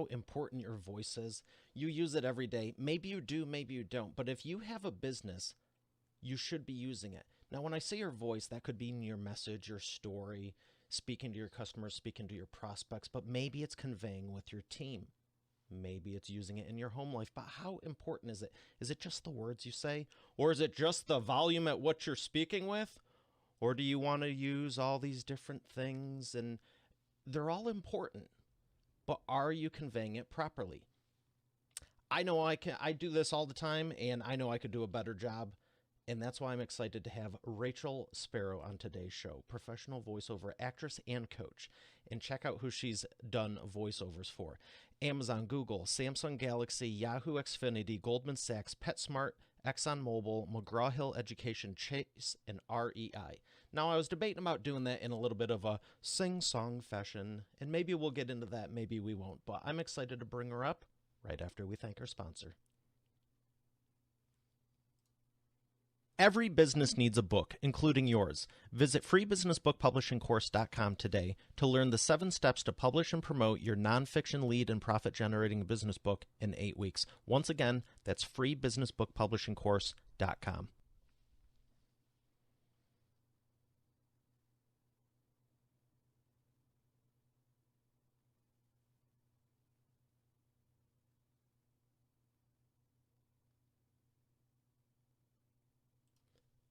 how important your voice is? You use it every day. Maybe you do, maybe you don't. But if you have a business, you should be using it. Now, when I say your voice, that could be in your message, your story, speaking to your customers, speaking to your prospects, but maybe it's conveying with your team. Maybe it's using it in your home life, but how important is it? Is it just the words you say? Or is it just the volume at what you're speaking with? Or do you want to use all these different things? And they're all important, but are you conveying it properly? I know I do this all the time, and I know I could do a better job. And that's why I'm excited to have Rachel Sparrow on today's show, professional voiceover actress and coach. And check out who she's done voiceovers for: Amazon, Google, Samsung Galaxy, Yahoo Xfinity, Goldman Sachs, PetSmart, ExxonMobil, McGraw-Hill Education, Chase, and REI. Now, I was debating about doing that in a little bit of a sing-song fashion, and maybe we'll get into that, maybe we won't. But I'm excited to bring her up right after we thank our sponsor. Every business needs a book, including yours. Visit freebusinessbookpublishingcourse.com today to learn the 7 steps to publish and promote your nonfiction lead and profit-generating business book in 8 weeks. Once again, that's freebusinessbookpublishingcourse.com.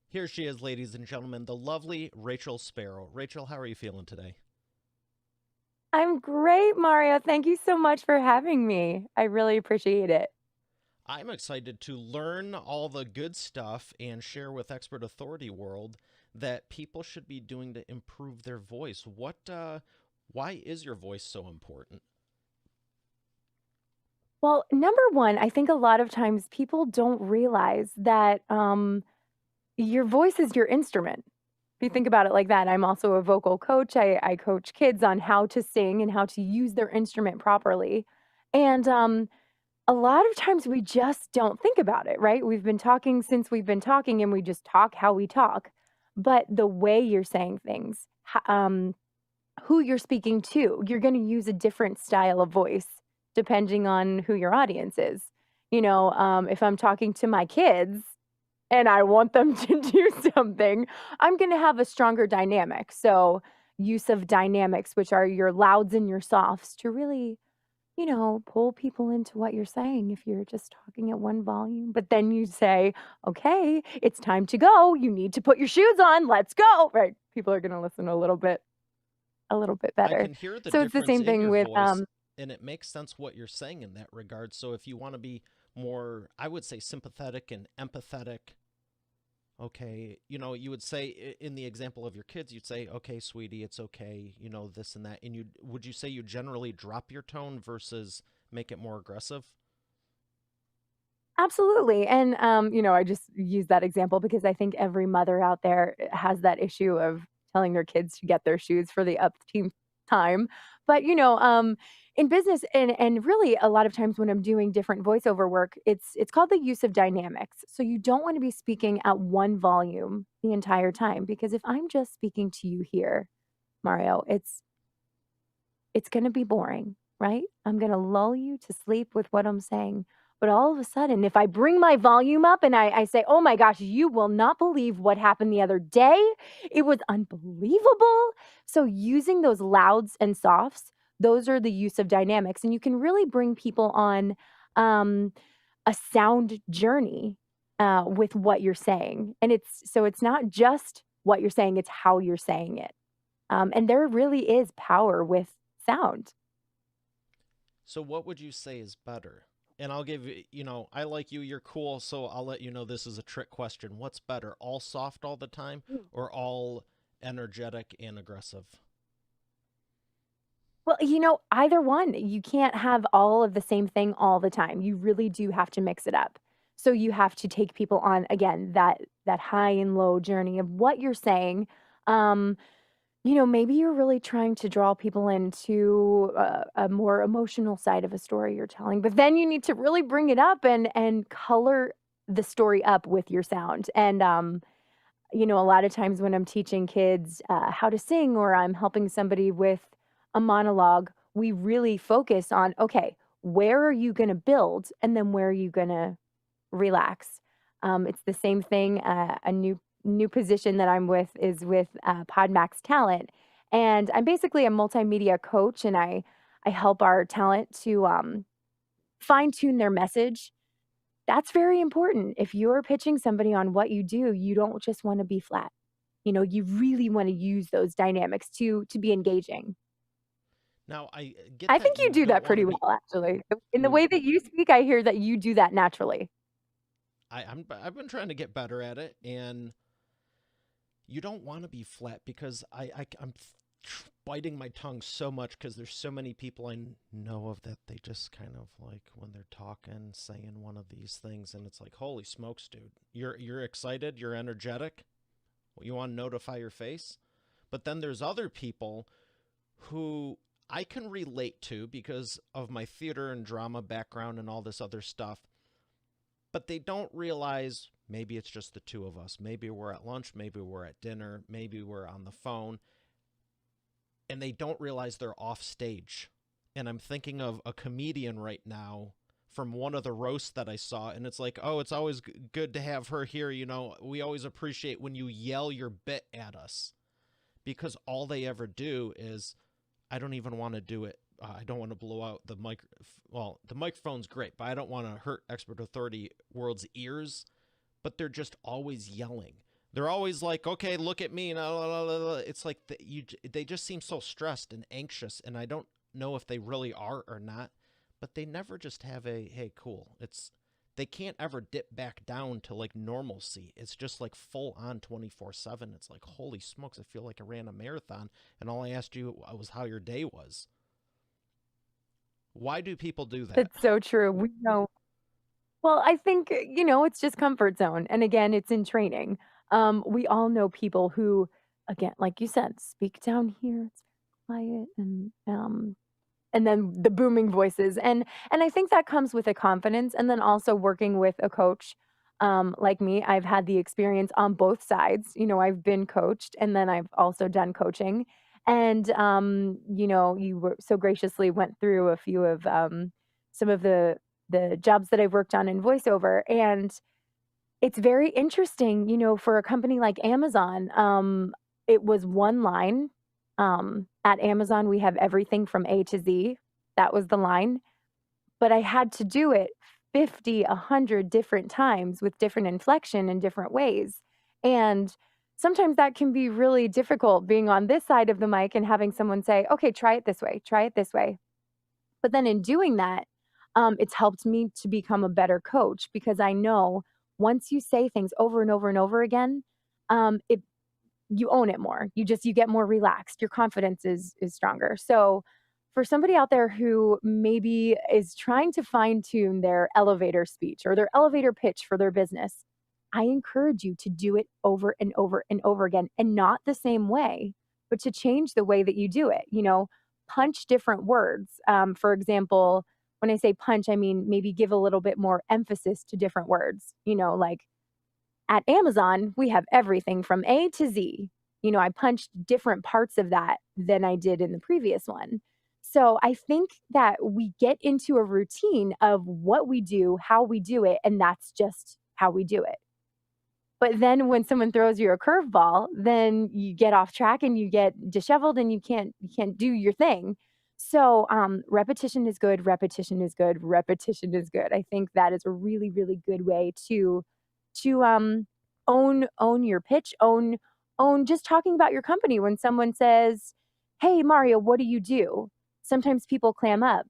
Here she is, ladies and gentlemen, the lovely Rachel Sparrow. Rachel, how are you feeling today? I'm great, Mario. Thank you so much for having me. I really appreciate it. I'm excited to learn all the good stuff and share with Expert Authority World that people should be doing to improve their voice. Why is your voice so important? Well, number one, I think a lot of times people don't realize that your voice is your instrument. If you think about it like that, I'm also a vocal coach. I coach kids on how to sing and how to use their instrument properly. And a lot of times we just don't think about it, right? We've been talking since we've been talking and we just talk how we talk. But the way you're saying things, who you're speaking to, you're going to use a different style of voice depending on who your audience is. If I'm talking to my kids and I want them to do something, I'm going to have a stronger dynamic. So, use of dynamics, which are your louds and your softs, to really pull people into what you're saying if you're just talking at one volume. But then you say, okay, it's time to go. You need to put your shoes on. Let's go. Right. People are going to listen a little bit I better. can hear the So it's the difference same in thing your with voice, and it makes sense what you're saying in that regard. So if you want to be more, I would say, sympathetic and empathetic, okay, you would say in the example of your kids, you'd say, okay, sweetie, it's okay, this and that. And would you say you generally drop your tone versus make it more aggressive? absolutely. And I just use that example because I think every mother out there has that issue of telling their kids to get their shoes for the upkeep time. But in business and really a lot of times when I'm doing different voiceover work, it's called the use of dynamics. So you don't want to be speaking at one volume the entire time because if I'm just speaking to you here, Mario, it's going to be boring, right? I'm going to lull you to sleep with what I'm saying. But all of a sudden, if I bring my volume up and I say, oh my gosh, you will not believe what happened the other day. It was unbelievable. So, using those louds and softs, those are the use of dynamics. And you can really bring people on um, a sound journey with what you're saying. And it's not just what you're saying, it's how you're saying it. And there really is power with sound. So what would you say is better? And I'll give I like you, you're cool, so I'll let you know this is a trick question. What's better, all soft all the time or all energetic and aggressive? Well, either one. You can't have all of the same thing all the time. You really do have to mix it up. So you have to take people on again that high and low journey of what you're saying. Um, maybe you're really trying to draw people into a more emotional side of a story you're telling, but then you need to really bring it up and color the story up with your sound. And a lot of times when I'm teaching kids how to sing or I'm helping somebody with a monologue, we really focus on okay, where are you going to build and then where are you going to relax. It's the same thing. A new position that I'm with is with Podmax Talent, and I'm basically a multimedia coach, and I help our talent to fine tune their message. That's very important. If you're pitching somebody on what you do, you don't just want to be flat. You really want to use those dynamics to be engaging. Now, I get I that think you you do don't that want to pretty be. well, actually. In the Well, way that you speak, I hear that you do that naturally. I've been trying to get better at it, and you don't want to be flat because I'm biting my tongue so much because there's so many people I know of that they just kind of like when they're talking, saying one of these things, and it's like, holy smokes, dude, you're excited, you're energetic, you want to notify your face, but then there's other people who I can relate to because of my theater and drama background and all this other stuff, but they don't realize maybe it's just the two of us. Maybe we're at lunch, maybe we're at dinner, maybe we're on the phone, and they don't realize they're off stage. And I'm thinking of a comedian right now from one of the roasts that I saw, and it's like, oh, it's always good to have her here. We always appreciate when you yell your bit at us because all they ever do is, I don't even want to do it. I don't want to blow out the mic. Well, the microphone's great, but I don't want to hurt Expert Authority World's ears. But they're just always yelling. They're always like, okay, look at me. It's like they just seem so stressed and anxious, and I don't know if they really are or not. But they never just have a, hey, cool. They can't ever dip back down to like normalcy. It's just like full on 24/7. It's like, holy smokes, I feel like I ran a marathon, and all I asked you was how your day was. Why do people do that? That's so true. We know. Well, I think, it's just comfort zone. And again, it's in training. We all know people who, again, like you said, speak down here. It's very quiet and then the booming voices. And I think that comes with a confidence and then also working with a coach. Like me, I've had the experience on both sides. I've been coached and then I've also done coaching. And you were so graciously went through a few of some of the jobs that I've worked on in voiceover. And it's very interesting, for a company like Amazon. It was one line. At Amazon, we have everything from A to Z. That was the line. But I had to do it 50, 100 different times with different inflection and different ways. And sometimes that can be really difficult being on this side of the mic and having someone say, okay, try it this way, try it this way. But then in doing that, it's helped me to become a better coach because I know once you say things over and over and over again, it you own it more. You get more relaxed. Your confidence is stronger. So for somebody out there who maybe is trying to fine tune their elevator speech or their elevator pitch for their business, I encourage you to do it over and over and over again and not the same way, but to change the way that you do it. Punch different words. For example, when I say punch, I mean maybe give a little bit more emphasis to different words. Like at Amazon, we have everything from A to Z. I punched different parts of that than I did in the previous one. So I think that we get into a routine of what we do, how we do it, and that's just how we do it. But then when someone throws you a curveball, then you get off track and you get disheveled and you can't do your thing. So repetition is good, repetition is good, repetition is good. I think that is a really, really good way to own your pitch, own just talking about your company. When someone says, "Hey Mario, what do you do?" Sometimes people clam up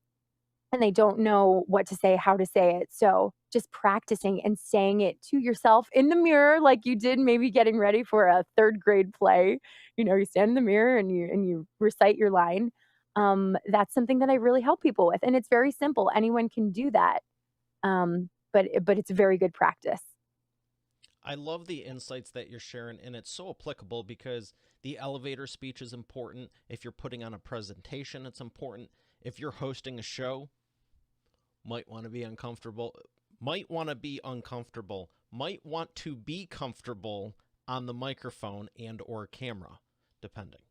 and they don't know what to say, how to say it. So just practicing and saying it to yourself in the mirror, like you did, maybe getting ready for a third grade play. You stand in the mirror and you recite your line. That's something that I really help people with, and it's very simple. Anyone can do that, but it's a very good practice. I love the insights that you're sharing, and it's so applicable because the elevator speech is important. If you're putting on a presentation, it's important. If you're hosting a show, might want to be uncomfortable, might want to be uncomfortable, might want to be comfortable on the microphone and or camera, depending.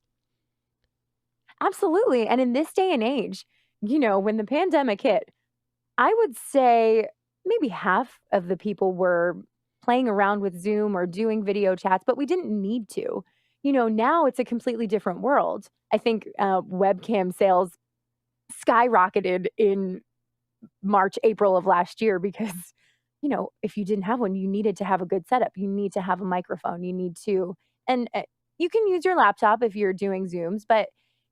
Absolutely. And in this day and age, when the pandemic hit, I would say maybe half of the people were playing around with Zoom or doing video chats, but we didn't need to. Now it's a completely different world. I think webcam sales skyrocketed in March, April of last year because, if you didn't have one, you needed to have a good setup. You need to have a microphone. You need to, and you can use your laptop if you're doing Zooms, but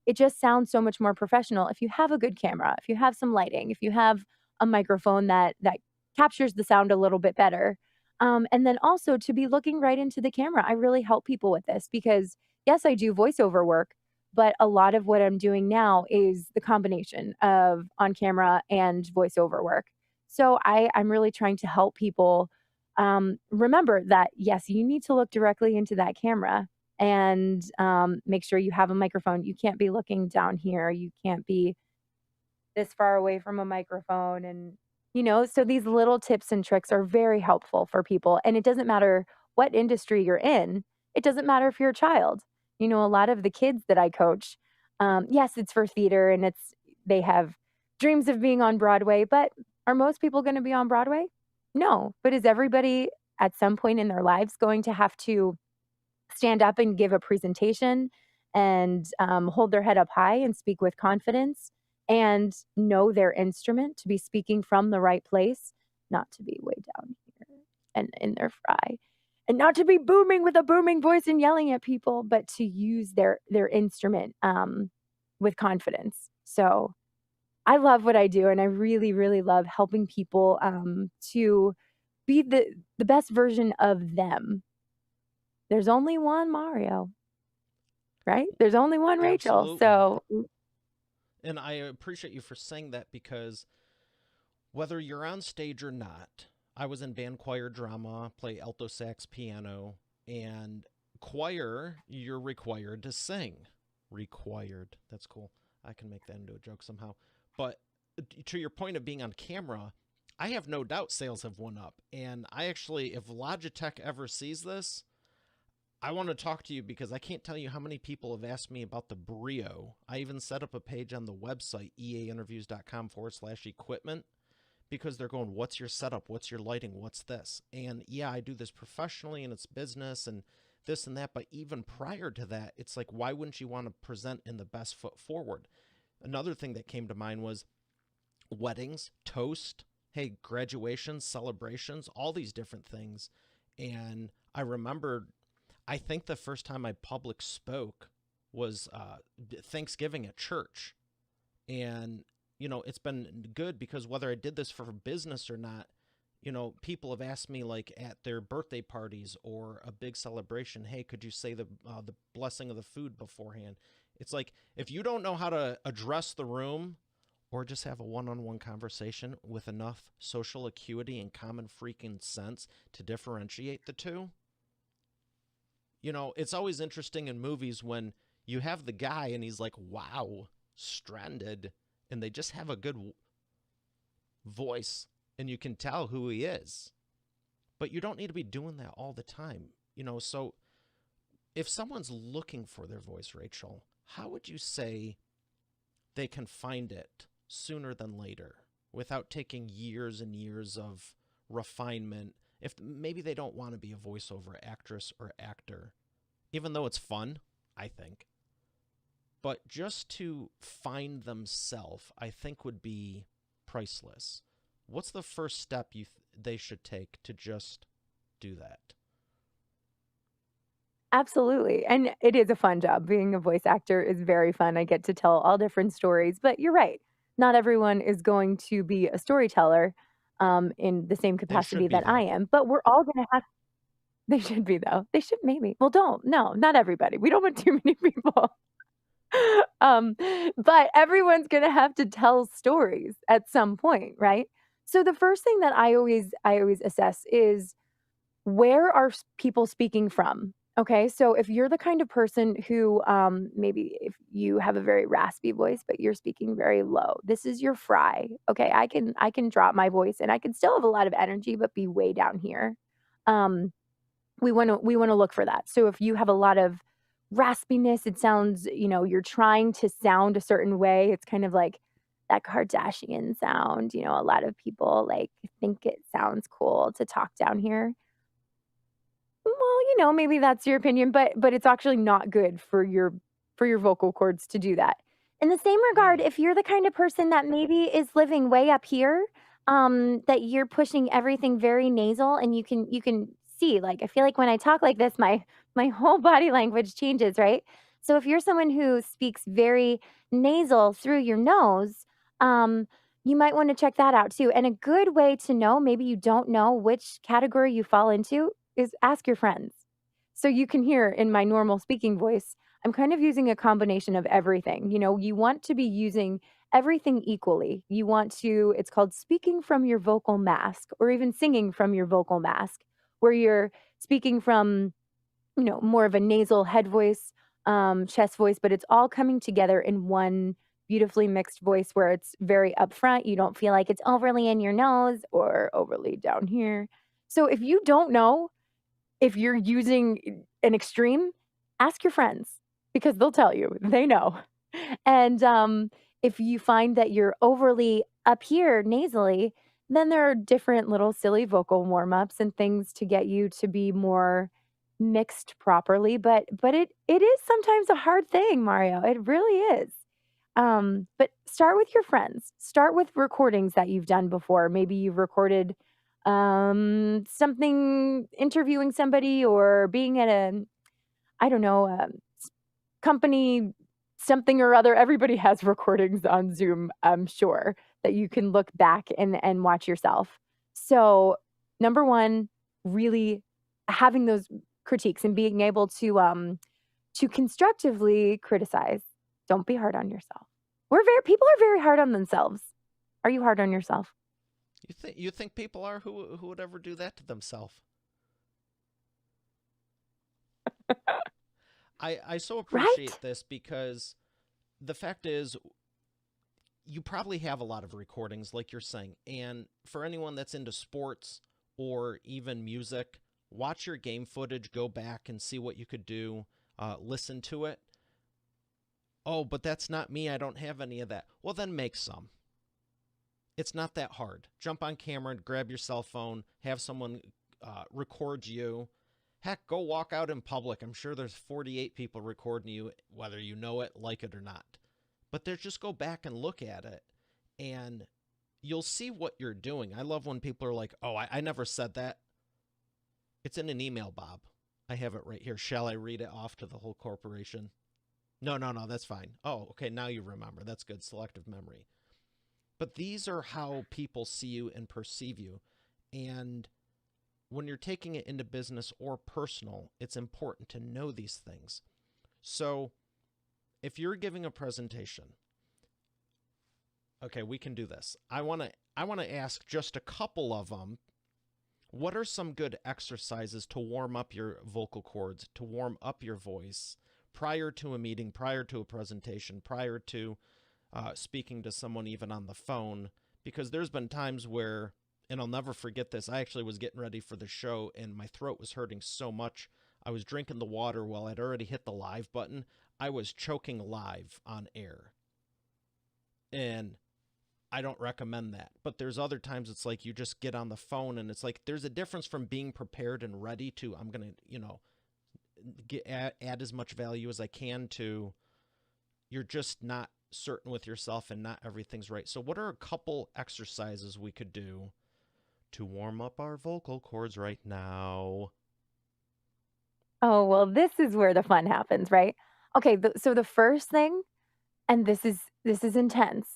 it just sounds so much more professional if you have a good camera, if you have some lighting, if you have a microphone that captures the sound a little bit better. And then also to be looking right into the camera. I really help people with this because yes, I do voiceover work, but a lot of what I'm doing now is the combination of on camera and voiceover work. So I'm really trying to help people remember that, yes, you need to look directly into that camera and make sure you have a microphone. You can't be looking down here. You can't be this far away from a microphone. And, so these little tips and tricks are very helpful for people. And it doesn't matter what industry you're in, it doesn't matter if you're a child. A lot of the kids that I coach, yes, it's for theater and they have dreams of being on Broadway, but are most people going to be on Broadway? No. But is everybody at some point in their lives going to have to stand up and give a presentation and hold their head up high and speak with confidence and know their instrument to be speaking from the right place, not to be way down here and in their fry, and not to be booming with a booming voice and yelling at people, but to use their instrument with confidence. So I love what I do, and I really, really love helping people to be the best version of them. There's only one Mario, right? There's only one Rachel. Absolutely. So And I appreciate you for saying that because whether you're on stage or not, I was in band, choir, drama, play alto sax, piano, and choir, you're required to sing. Required. That's cool. I can make that into a joke somehow. But to your point of being on camera, I have no doubt sales have went up. And I actually, if Logitech ever sees this, I want to talk to you because I can't tell you how many people have asked me about the Brio. I even set up a page on the website, eainterviews.com/equipment, because they're going, what's your setup? What's your lighting? What's this? And yeah, I do this professionally and it's business and this and that. But even prior to that, it's like, why wouldn't you want to present in the best foot forward? Another thing that came to mind was weddings, toast, hey, graduations, celebrations, all these different things. And I remember, I think the first time I public spoke was Thanksgiving at church. And, it's been good because whether I did this for business or not, people have asked me like at their birthday parties or a big celebration, hey, could you say the blessing of the food beforehand? It's like if you don't know how to address the room or just have a one-on-one conversation with enough social acuity and common freaking sense to differentiate the two, it's always interesting in movies when you have the guy and he's like, wow, stranded, and they just have a good voice and you can tell who he is. But you don't need to be doing that all the time. So if someone's looking for their voice, Rachel, how would you say they can find it sooner than later without taking years and years of refinement? If maybe they don't want to be a voiceover actress or actor, even though it's fun, I think. But just to find themselves, I think would be priceless. What's the first step they should take to just do that? absolutely. And it is a fun job. Being a voice actor is very fun. I get to tell all different stories, but you're right. Not everyone is going to be a storyteller in the same They capacity should be, that I though. am, but we're all going to have, they should be though. They should maybe. Well, don't. No, not everybody. We don't want too many people. um, but everyone's gonna have to tell stories at some point, right? So the first thing that I always assess is where are people speaking from? Okay, so if you're the kind of person who maybe if you have a very raspy voice but you're speaking very low, this is your fry. Okay, I can drop my voice and I can still have a lot of energy but be way down here. Um, we want to look for that. So if you have a lot of raspiness, it sounds, you're trying to sound a certain way. It's kind of like that Kardashian sound. You know, a lot of people like think it sounds cool to talk down here. Well, you know, maybe that's your opinion, but it's actually not good for your vocal cords to do that. In the same regard, Hmm. if you're the kind of person that maybe is living way up here, that you're pushing everything very nasal and you can see, like, I feel like when I talk like this, my whole body language changes, right? So if you're someone who speaks very nasal through your nose, um, you might want to check that out too. And a good way to know, maybe you don't know which category you fall into, is ask your friends. So you can hear in my normal speaking voice, I'm kind of using a combination of everything. You know, you want to be using everything equally. You want to, it's called speaking from your vocal mask or even singing from your vocal mask, where you're speaking from, you know, more of a nasal head voice, chest voice, but it's all coming together in one beautifully mixed voice where it's very upfront. You don't feel like it's overly in your nose or overly down here. So if you don't know if you're using an extreme, ask your friends because they'll tell you. They know. And if you find that you're overly up here nasally, then there are different little silly vocal warm-ups and things to get you to be more mixed properly. But it is sometimes a hard thing, Mario. It really is. But start with your friends. Start with recordings that you've done before. Maybe you've recorded something interviewing somebody or being at a, I don't know, company something or other. Everybody has recordings on Zoom, I'm sure, that you can look back and watch yourself. So, number 1, really having those critiques and being able to constructively criticize. Don't be hard on yourself. People are very hard on themselves. Are you hard on yourself? You think people are who would ever do that to themselves? I so Right? appreciate this because the fact is you probably have a lot of recordings like you're saying, and for anyone that's into sports or even music, watch your game footage, go back and see what you could do, listen to it. Oh, but that's not me, I don't have any of that. Well, then make some. It's not that hard. Jump on camera, grab your cell phone, have someone record you. Heck, go walk out in public. I'm sure there's 48 people recording you, whether you know it, like it, or not. But there's just go back and look at it, and you'll see what you're doing. I love when people are like, oh, I never said that. It's in an email, Bob. I have it right here. Shall I read it off to the whole corporation? No, no, no, that's fine. Oh, okay, now you remember. That's good. Selective memory. But these are how people see you and perceive you. And when you're taking it into business or personal, it's important to know these things. So if you're giving a presentation, okay, we can do this. I want to ask just a couple of them. What are some good exercises to warm up your vocal cords, to warm up your voice prior to a meeting, prior to a presentation, prior to speaking to someone even on the phone? Because there's been times where, and I'll never forget this, I actually was getting ready for the show and my throat was hurting so much. I was drinking the water while I'd already hit the live button. I was choking live on air. And I don't recommend that. But there's other times it's like you just get on the phone and it's like there's a difference from being prepared and ready to, I'm going to, add as much value as I can to, you're just not certain with yourself and not everything's right. So what are a couple exercises we could do to warm up our vocal cords right now? Oh, well, this is where the fun happens, right? Okay, so the first thing, and this is intense.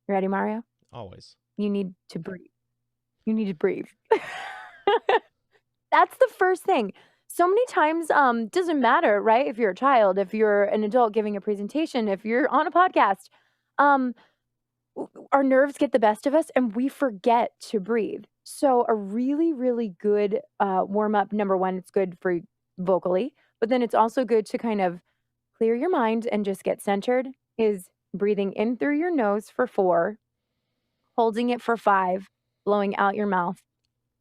You ready, Mario? Always. You need to breathe. You need to breathe. That's the first thing. So many times, doesn't matter, right? If you're a child, if you're an adult giving a presentation, if you're on a podcast, um, our nerves get the best of us and we forget to breathe. So a really, really good warm up, number one, it's good for vocally, but then it's also good to kind of clear your mind and just get centered, is breathing in through your nose for 4, holding it for 5, blowing out your mouth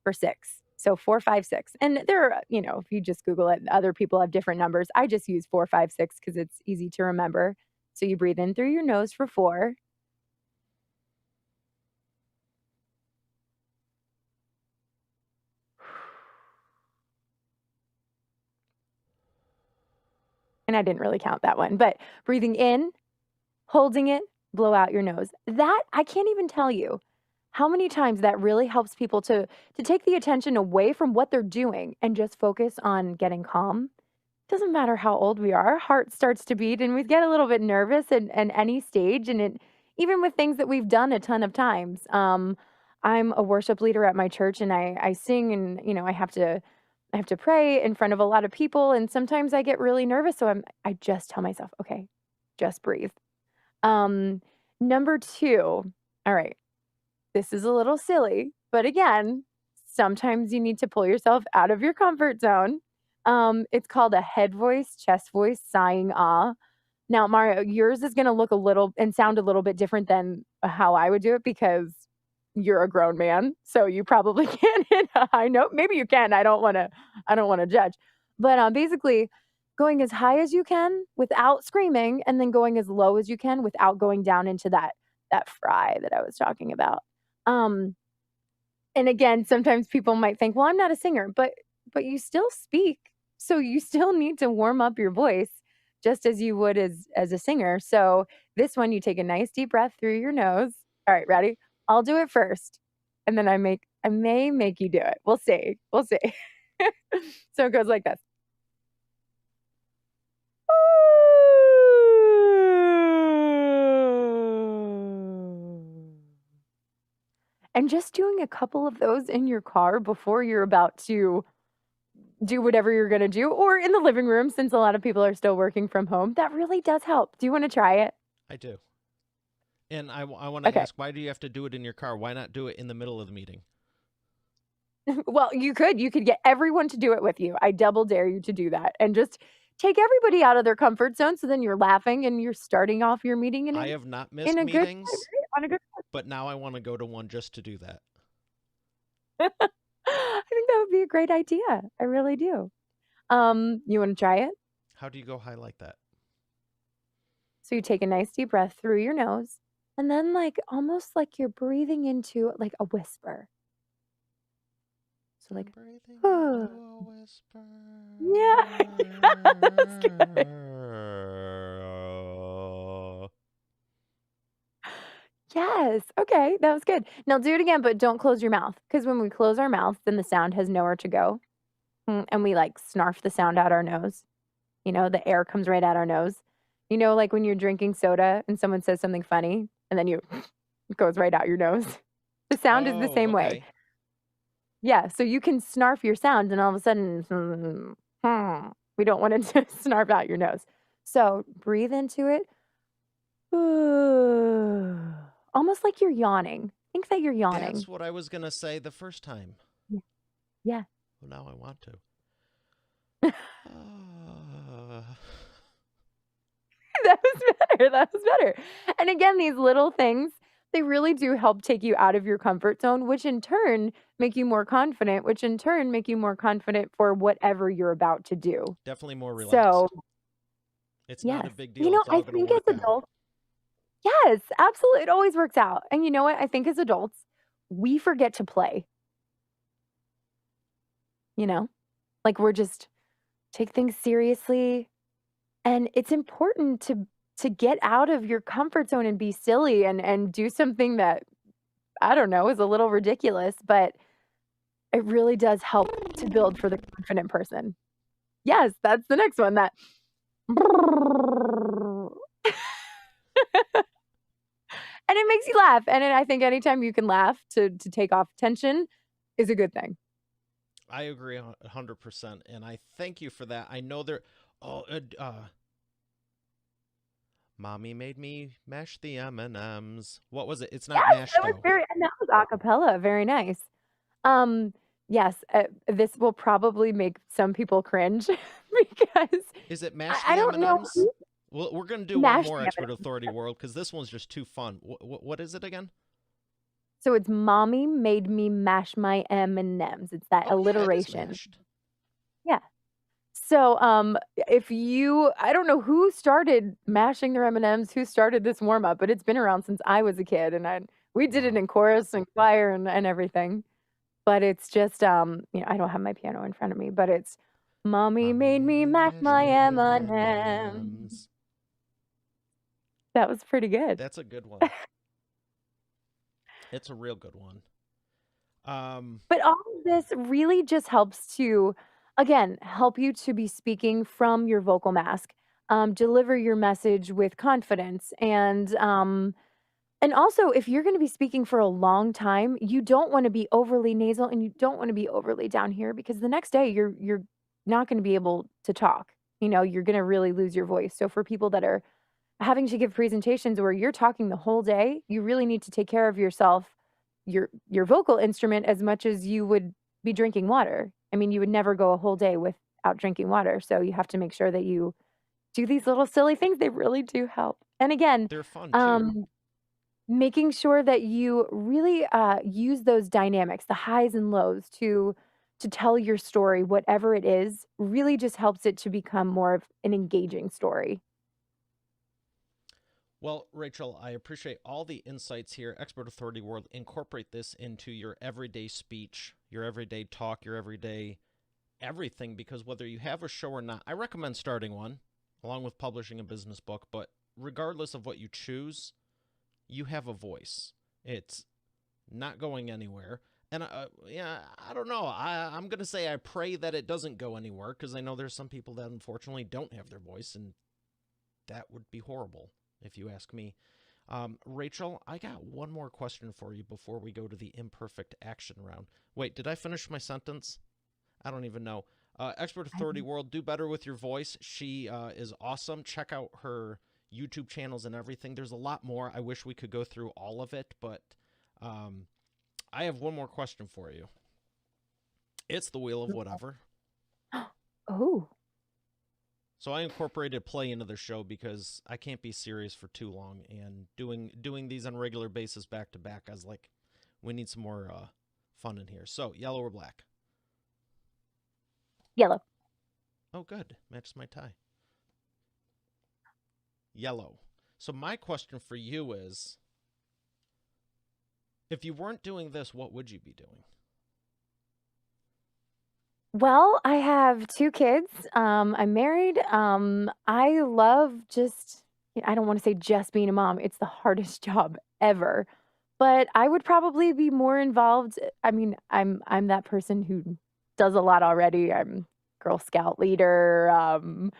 for 6. So 4, 5, 6. And there are, if you just Google it, other people have different numbers. I just use 4, 5, 6 because it's easy to remember. So you breathe in through your nose for 4, And I didn't really count that one, but breathing in, holding it, blow out your nose. That I can't even tell you how many times that really helps people to take the attention away from what they're doing and just focus on getting calm. Doesn't matter how old we are, our heart starts to beat and we get a little bit nervous at any stage and it even with things that we've done a ton of times. I'm a worship leader at my church and I sing and I have to pray in front of a lot of people and sometimes I get really nervous so I just tell myself, "Okay, just breathe." Um Number 2. All right. This is a little silly, but again, sometimes you need to pull yourself out of your comfort zone. It's called a head voice, chest voice, sighing ah. Now, Mario, yours is gonna look a little and sound a little bit different than how I would do it because you're a grown man, so you probably can't hit a high note. Maybe you can. I don't wanna judge. But, basically, going as high as you can without screaming, and then going as low as you can without going down into that fry that I was talking about. Um, and again, sometimes people might think, "Well, I'm not a singer," but you still speak, so you still need to warm up your voice just as you would as a singer. So, this one, you take a nice deep breath through your nose. All right, ready? I'll do it first, and then I may make you do it. We'll see. We'll see. So it goes like this. And just doing a couple of those in your car before you're about to do whatever you're gonna do, or in the living room since a lot of people are still working from home, that really does help. Do you wanna try it? I do. And I want to Okay. ask, why do you have to do it in your car? Why not do it in the middle of the meeting? Well, you could get everyone to do it with you. I double dare you to do that, and just take everybody out of their comfort zone, so then you're laughing and you're starting off your meeting I have not in missed a good way, meetings, right? On a good but now I want to go to one just to do that. I think that would be a great idea. I really do. You wanna try it? How do you go high like that? So you take a nice deep breath through your nose, and then, like, almost like you're breathing into, like, a whisper. So, I'm like, breathing into "Huh." a whisper. Yeah, yes, yes. Yes, okay, that was good. Now do it again, but don't close your mouth, because when we close our mouth, then the sound has nowhere to go, and we, like, snarf the sound out our nose. The air comes right out our nose. Like, when you're drinking soda and someone says something funny, and then you it goes right out your nose. The sound is the Oh, same way. okay. Yeah, so you can snarf your sound, and all of a sudden, we don't want it to snarf out your nose. So, breathe into it. Almost like you're yawning. Think that you're That's yawning. what I was going to say the first time. Yeah. Yeah. Well, now I want to. Uh, That was better, that was better. And again, these little things, they really do help take you out of your comfort zone, which in turn make you more confident, which in turn make you more confident for whatever you're about to do. definitely more So, relaxed. It's not a yes. big deal. It's I all going to think as work out. adults yes, absolutely, it always works out. And you know what? I think as adults, we forget to play, you know? Like, we're just take things seriously, and it's important to get out of your comfort zone and be silly and do something that, I don't know, is a little ridiculous, but it really does help to build for the confident person. Yes, that's the next one, that and it makes you laugh, and I think anytime you can laugh to take off tension is a good thing. I agree 100%. And I thank you for that. I know there. Oh, Mommy made me mash the M&Ms. What was it? It's not Yes, mashed, though. and that was a cappella, very nice. Um, yes, this will probably make some people cringe because Is it mash I the don't know M&Ms? who Well, we're going to do one mashed more the Expert M&Ms. Authority World because this one's just too fun. What is it again? So it's mommy made me mash my M&Ms. It's that Oh, yeah, it is alliteration. mashed. Yeah. So, if you I don't know who started mashing their M&Ms, who started this warm up, but it's been around since I was a kid, and we did it Wow. in chorus and choir and everything. But it's just, I don't have my piano in front of me, but it's Mommy made me Mommy mac mashed my them M&Ms. M&Ms. That was pretty good. That's a good one. It's a real good one. Um, But all of this really just helps to, again, help you to be speaking from your vocal mask, deliver your message with confidence, and also, if you're gonna be speaking for a long time, you don't wanna be overly nasal and you don't wanna be overly down here because the next day you're not gonna be able to talk. You know, you're gonna really lose your voice. So for people that are having to give presentations where you're talking the whole day, you really need to take care of yourself, your vocal instrument as much as you would be drinking water. I mean, you would never go a whole day without drinking water. So you have to make sure that you do these little silly things. They really do help. And again, they're fun too. um making sure that you really, use those dynamics, the highs and lows to tell your story, whatever it is, really just helps it to become more of an engaging story. Well, Rachel, I appreciate all the insights here. Expert Authority World, incorporate this into your everyday speech, your everyday talk, your everyday everything, because whether you have a show or not, I recommend starting one along with publishing a business book. But regardless of what you choose, you have a voice. It's not going anywhere. And yeah, I don't know. I'm going to say I pray that it doesn't go anywhere because I know there's some people that unfortunately don't have their voice, and that would be horrible if you ask me. Rachel, I got one more question for you before we go to the imperfect action round. Wait, did I finish my sentence? I don't even know. Expert Authority World, do better with your voice. She is awesome. Check out her YouTube channels and everything. There's a lot more. I wish we could go through all of it, but I have one more question for you. It's the Wheel of Whatever. Oh. So I incorporated play into the show because I can't be serious for too long, and doing these on a regular basis back to back, I was like, we need some more fun in here. So yellow or black? Yellow. Oh, good. Matches my tie. Yellow. So my question for you is, if you weren't doing this, what would you be doing? Well, I have 2 kids. I'm married. I love just I don't wanna say just being a mom, it's the hardest job ever, but I would probably be more involved. I mean, I'm that person who does a lot already. I'm Girl Scout leader, I'm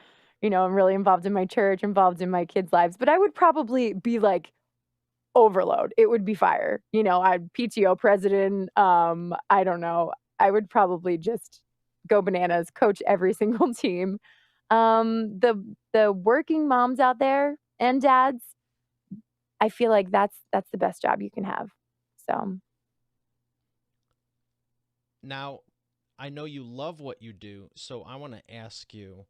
really involved in my church, involved in my kids' lives, but I would probably be, like, overload. It would be fire. I'd PTO president, I don't know. I would probably just go bananas, coach every single team. The working moms out there and dads, I feel like that's the best job you can have. So, Now, I know you love what you do, so I want to ask you,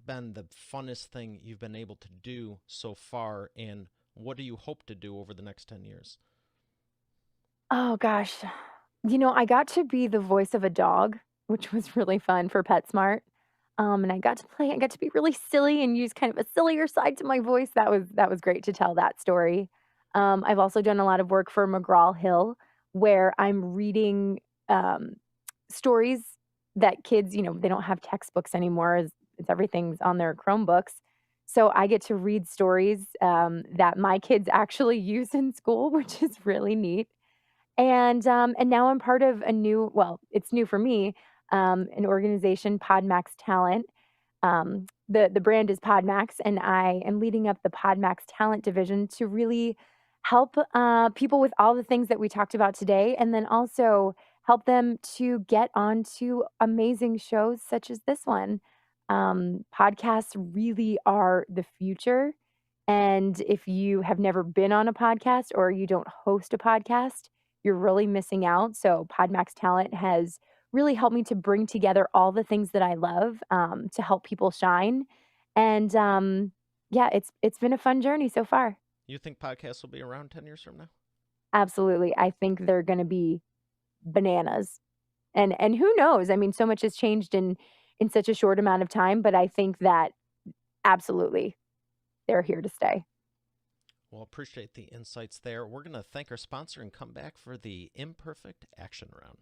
been the funnest thing you've been able to do so far, and what do you hope to do over the next 10 years? oh gosh. I got to be the voice of a dog, which was really fun for PetSmart. And I got to be really silly and use kind of a sillier side to my voice. That was great to tell that story. I've also done a lot of work for McGraw-Hill where I'm reading um, stories that kids, they don't have textbooks anymore. It's everything's on their Chromebooks. So I get to read stories that my kids actually use in school, which is really neat. And now I'm part of a new well, it's new for me, an organization, PodMax Talent. The brand is PodMax, and I am leading up the PodMax Talent division to really help, people with all the things that we talked about today, and then also help them to get onto amazing shows such as this one. Podcasts really are the future, and if you have never been on a podcast or you don't host a podcast, you're really missing out. So PodMax Talent has really helped me to bring together all the things that I love, to help people shine. And yeah, it's been a fun journey so far. You think podcasts will be around 10 years from now? Absolutely, I think they're going to be bananas. And who knows? I mean, so much has changed in such a short amount of time, but I think that absolutely they're here to stay. Well, appreciate the insights there. We're going to thank our sponsor and come back for the imperfect action round.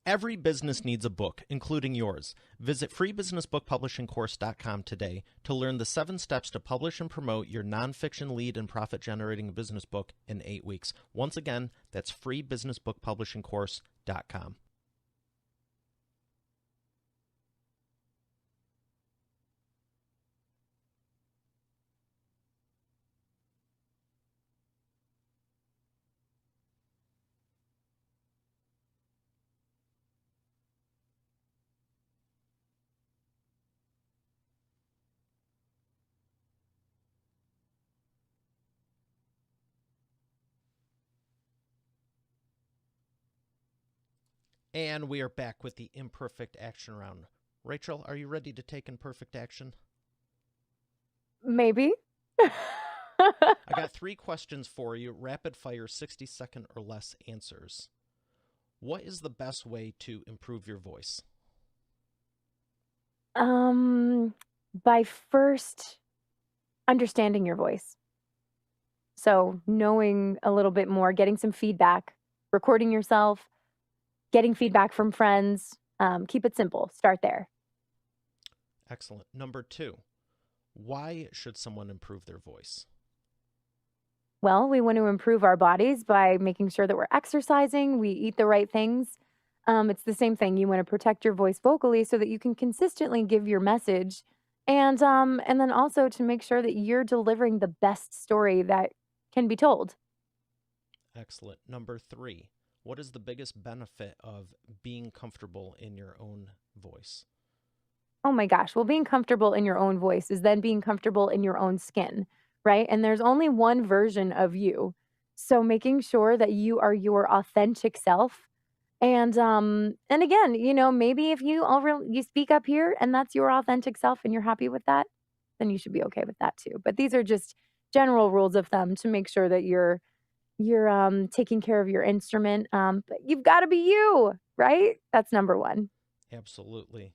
Every business needs a book, including yours. Visit freebusinessbookpublishingcourse.com today to learn the 7 steps to publish and promote your nonfiction lead and profit-generating business book in 8 weeks. Once again, that's freebusinessbookpublishingcourse.com. And we are back with the imperfect action round. Rachel, are you ready to take imperfect action? Maybe. I got 3 questions for you, rapid fire, 60-second or less answers. What is the best way to improve your voice? By first understanding your voice. So knowing a little bit more, getting some feedback, recording yourself, getting feedback from friends. Keep it simple. Start there. Excellent. Number 2, why should someone improve their voice? Well, we want to improve our bodies by making sure that we're exercising, we eat the right things. It's the same thing. You want to protect your voice vocally so that you can consistently give your message, and then also to make sure that you're delivering the best story that can be told. Excellent. Number 3, what is the biggest benefit of being comfortable in your own voice? Oh my gosh. Well, being comfortable in your own voice is then being comfortable in your own skin, right? And there's only one version of you. So making sure that you are your authentic self. And again, maybe if you speak up here and that's your authentic self and you're happy with that, then you should be okay with that too. But these are just general rules of thumb to make sure that you're taking care of your instrument. But you've got to be you, right? That's number one. Absolutely.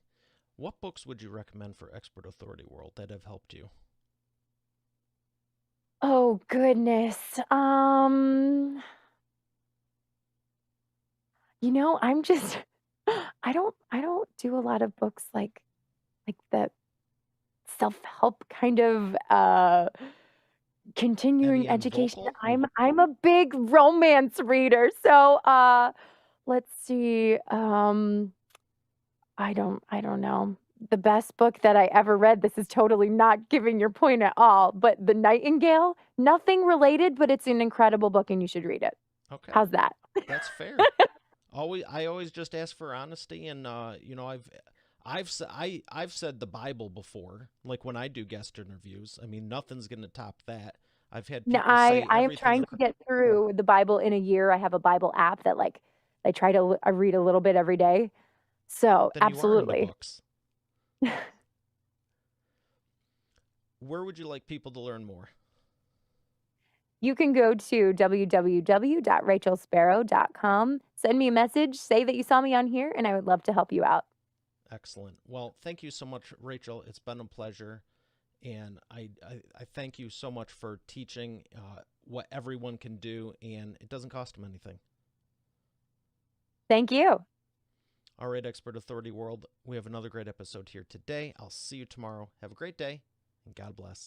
What books would you recommend for Expert Authority World that have helped you? Oh goodness. I'm just I don't do a lot of books like the self-help kind of Any continuing on education. vocal? I'm a big romance reader. So let's see. I don't know. The best book that I ever read, this is totally not giving your point at all, but The Nightingale, nothing related, but it's an incredible book and you should read it. Okay, How's that? that's fair. I always just ask for honesty, and I've said the Bible before, like when I do guest interviews. I mean, nothing's gonna top that. I've had No, people I say I am everything. trying to get through the Bible in a year. I have a Bible app that I try to I read a little bit every day. So, Then you are into absolutely. books. Where would you like people to learn more? You can go to www.rachelsparrow.com. Send me a message, say that you saw me on here, and I would love to help you out. Excellent. Well, thank you so much, Rachel. It's been a pleasure. And I thank you so much for teaching what everyone can do, and it doesn't cost them anything. Thank you. All right, Expert Authority World, we have another great episode here today. I'll see you tomorrow. Have a great day, and God bless.